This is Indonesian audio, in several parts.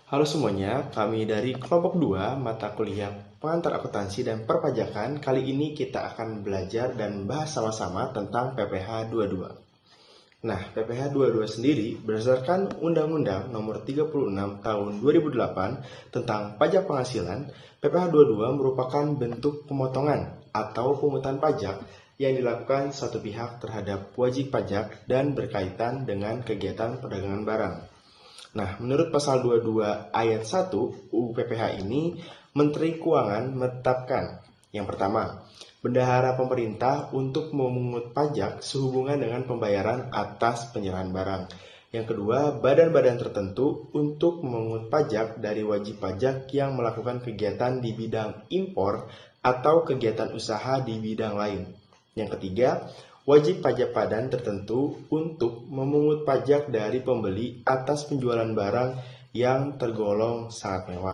Halo semuanya, kami dari kelompok 2 mata kuliah pengantar akuntansi dan perpajakan. Kali ini kita akan belajar dan bahas sama-sama tentang PPh 22. Nah, PPh 22 sendiri berdasarkan Undang-Undang Nomor 36 Tahun 2008 tentang pajak penghasilan. PPh 22 merupakan bentuk pemotongan atau pungutan pajak yang dilakukan satu pihak terhadap wajib pajak dan berkaitan dengan kegiatan perdagangan barang. Nah, menurut pasal 22 ayat 1 UU PPh ini, Menteri Keuangan menetapkan yang pertama, bendahara pemerintah untuk memungut pajak sehubungan dengan pembayaran atas penyerahan barang. Yang kedua, badan-badan tertentu untuk memungut pajak dari wajib pajak yang melakukan kegiatan di bidang impor atau kegiatan usaha di bidang lain. Yang ketiga, wajib pajak badan tertentu untuk memungut pajak dari pembeli atas penjualan barang yang tergolong sangat mewah.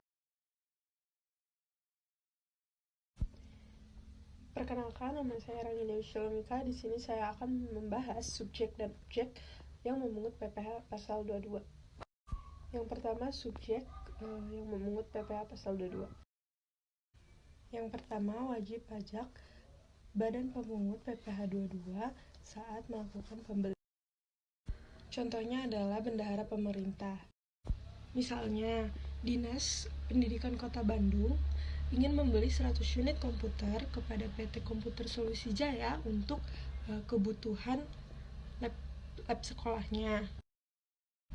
Perkenalkan, nama saya Rani Dewi Shilomika. Di sini saya akan membahas subjek dan objek yang memungut PPh pasal 22. Yang pertama, subjek yang memungut PPh pasal 22. Yang pertama, wajib pajak badan pemungut PPh 22 saat melakukan pembelian. Contohnya adalah bendahara pemerintah. Misalnya, Dinas Pendidikan Kota Bandung ingin membeli 100 unit komputer kepada PT Komputer Solusi Jaya untuk kebutuhan lab sekolahnya.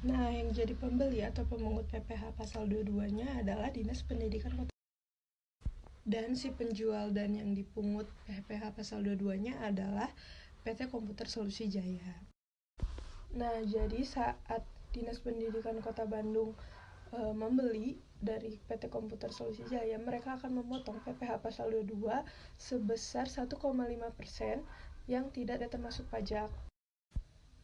Nah, yang jadi pembeli atau pemungut PPh pasal 22-nya adalah Dinas Pendidikan Kota. Dan si penjual dan yang dipungut PPh pasal 22-nya adalah PT Komputer Solusi Jaya. Nah, jadi saat Dinas Pendidikan Kota Bandung membeli dari PT Komputer Solusi Jaya, mereka akan memotong PPh pasal 22 sebesar 1,5% yang tidak ada termasuk pajak.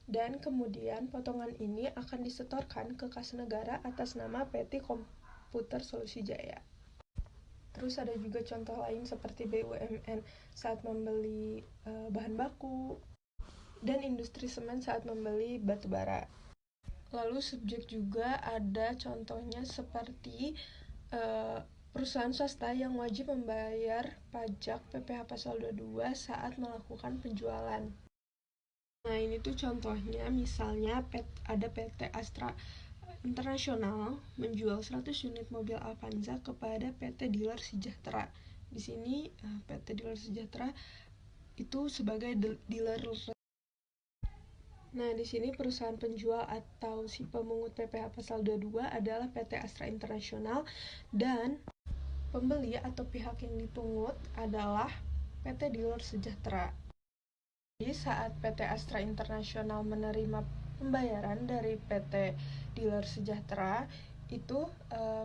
Dan kemudian potongan ini akan disetorkan ke kas negara atas nama PT Komputer Solusi Jaya. Terus ada juga contoh lain seperti BUMN saat membeli bahan baku dan industri semen saat membeli batu bara. Lalu subjek juga ada contohnya seperti perusahaan swasta yang wajib membayar pajak PPh pasal 22 saat melakukan penjualan. Nah, ini tuh contohnya, misalnya ada PT Astra International menjual 100 unit mobil Avanza kepada PT Dealer Sejahtera. Di sini PT Dealer Sejahtera itu sebagai dealer. Nah, di sini perusahaan penjual atau si pemungut PPh pasal 22 adalah PT Astra International dan pembeli atau pihak yang dipungut adalah PT Dealer Sejahtera. Jadi saat PT Astra International menerima pembayaran dari PT Dealer Sejahtera, itu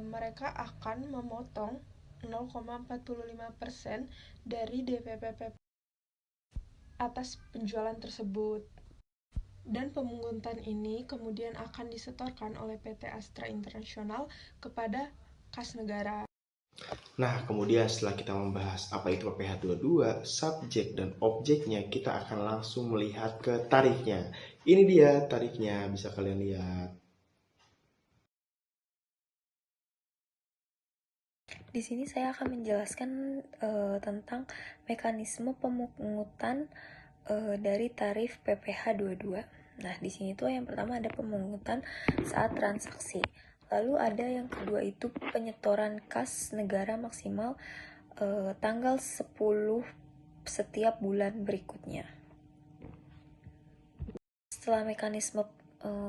mereka akan memotong 0,45% dari DPP atas penjualan tersebut. Dan pemungutan ini kemudian akan disetorkan oleh PT Astra International kepada kas negara. Nah, kemudian setelah kita membahas apa itu PPh 22, subjek dan objeknya, kita akan langsung melihat ke tarifnya. Ini dia tarifnya, bisa kalian lihat. Di sini saya akan menjelaskan tentang mekanisme pemungutan dari tarif PPh 22. Nah, di sini tuh yang pertama ada pemungutan saat transaksi. Lalu ada yang kedua itu penyetoran kas negara maksimal tanggal 10 setiap bulan berikutnya. Setelah mekanisme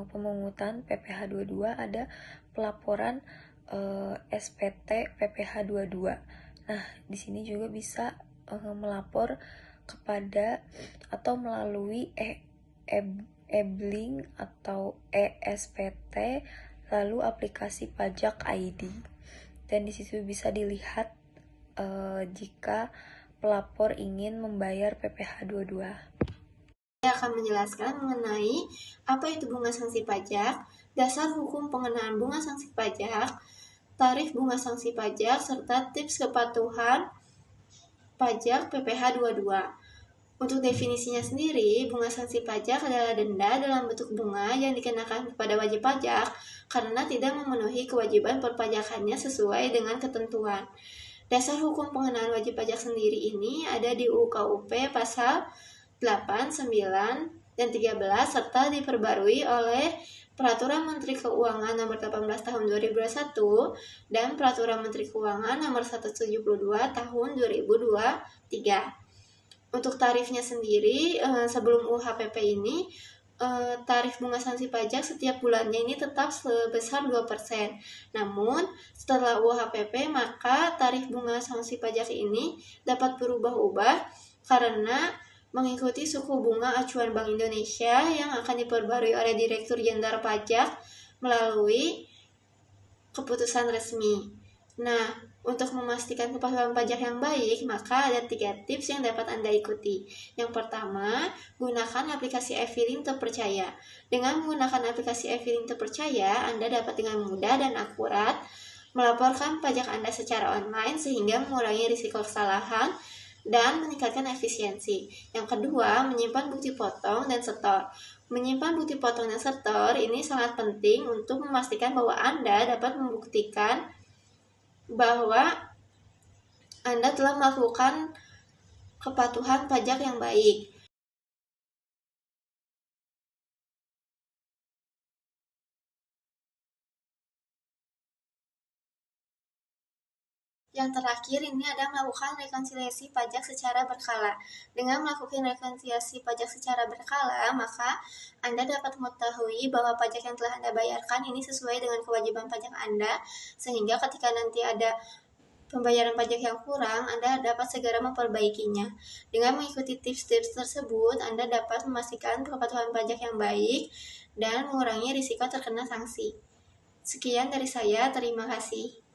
pemungutan PPh 22 ada pelaporan SPT PPh 22. Nah, di sini juga bisa melapor kepada atau melalui e-Bling atau ESPT, lalu aplikasi pajak ID. Dan di situ bisa dilihat jika pelapor ingin membayar PPh 22. Saya akan menjelaskan mengenai apa itu bunga sanksi pajak, dasar hukum pengenaan bunga sanksi pajak, tarif bunga sanksi pajak, serta tips kepatuhan pajak PPh 22. Untuk definisinya sendiri, bunga sanksi pajak adalah denda dalam bentuk bunga yang dikenakan kepada wajib pajak karena tidak memenuhi kewajiban perpajakannya sesuai dengan ketentuan. Dasar hukum pengenaan wajib pajak sendiri ini ada di UU KUP pasal 8, 9, dan 13 serta diperbarui oleh Peraturan Menteri Keuangan Nomor 18 Tahun 2021 dan Peraturan Menteri Keuangan Nomor 172 Tahun 2023. Untuk tarifnya sendiri, sebelum UHPP ini, tarif bunga sanksi pajak setiap bulannya ini tetap sebesar 2%. Namun, setelah UHPP, maka tarif bunga sanksi pajak ini dapat berubah-ubah karena mengikuti suku bunga acuan Bank Indonesia yang akan diperbarui oleh Direktur Jenderal Pajak melalui keputusan resmi. Nah, untuk memastikan kepatuhan pajak yang baik, maka ada 3 tips yang dapat Anda ikuti. Yang pertama, gunakan aplikasi e-filing terpercaya. Dengan menggunakan aplikasi e-filing terpercaya, Anda dapat dengan mudah dan akurat melaporkan pajak Anda secara online sehingga mengurangi risiko kesalahan dan meningkatkan efisiensi. Yang kedua, menyimpan bukti potong dan setor. Menyimpan bukti potong dan setor ini sangat penting untuk memastikan bahwa Anda dapat membuktikan bahwa Anda telah melakukan kepatuhan pajak yang baik. Yang terakhir ini ada melakukan rekonsiliasi pajak secara berkala. Dengan melakukan rekonsiliasi pajak secara berkala, maka Anda dapat mengetahui bahwa pajak yang telah Anda bayarkan ini sesuai dengan kewajiban pajak Anda, sehingga ketika nanti ada pembayaran pajak yang kurang, Anda dapat segera memperbaikinya. Dengan mengikuti tips-tips tersebut, Anda dapat memastikan kepatuhan pajak yang baik dan mengurangi risiko terkena sanksi. Sekian dari saya, terima kasih.